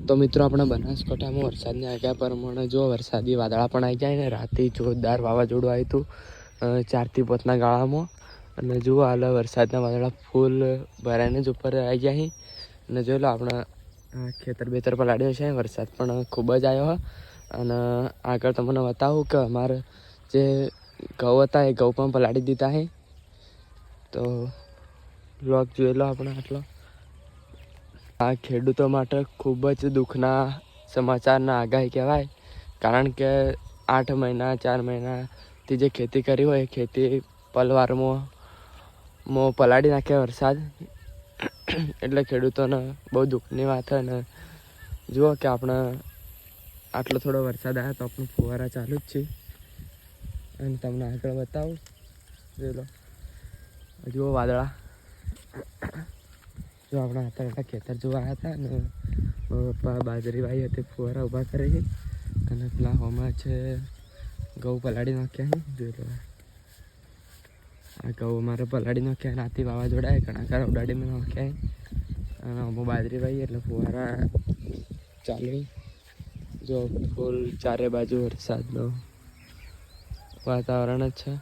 તો મિત્રો આપણે બનાસકાંઠામાં વરસાદની આગાહી પ્રમાણે જો વરસાદી વાદળા પણ આવી જાય ને રાતે જોરદાર વાવાઝોડું આવ્યું હતું 4 થી 5 ગાળામાં અને જુઓ હાલ વરસાદના વાદળા ફૂલ ભરાઈને જ ઉપર આવી જાય અને જોઈ લો આપણે ખેતર બેતર પલાળ્યો છે વરસાદ પણ ખૂબ જ આવ્યો અને આગળ તમને બતાવું કે અમારે જે ઘઉં હતા એ ઘઉં પણ પલાળી દીધા છે તો બ્લોગ જોઈ લો આપણે આટલો આ ખેડૂતો માટે ખૂબ જ દુઃખના સમાચારના આગાહી કહેવાય કારણ કે 8 મહિના 4 મહિનાથી જે ખેતી કરી હોય એ ખેતી પલવારમાં પલાળી નાખે વરસાદ એટલે ખેડૂતોને બહુ દુઃખની વાત છે અને જુઓ કે આપણે આટલો થોડો વરસાદ આવ્યો તો આપણું ફુવારા ચાલુ જ છે અને તમને આગળ બતાવું જોઈ લો જુઓ વાદળા જો આપણા હતા ખેતર જોવા આવ્યા હતા અને પપ્પા બાજરી વાવી હતી ફુવારા ઊભા કરે છે અને પેલા હોમાં છે ઘઉં પલાળી નાખ્યા છે જોઈ લો આ ઘઉં અમારે પલાળી નાખ્યા રાતે વાવાઝોડાએ કણાકાર ઉડાડીને નાખ્યા અને આમાં બાજરી વાવી એટલે ફુવારા ચાલુ જો ફૂલ ચારે બાજુ વરસાદનું વાતાવરણ જ છે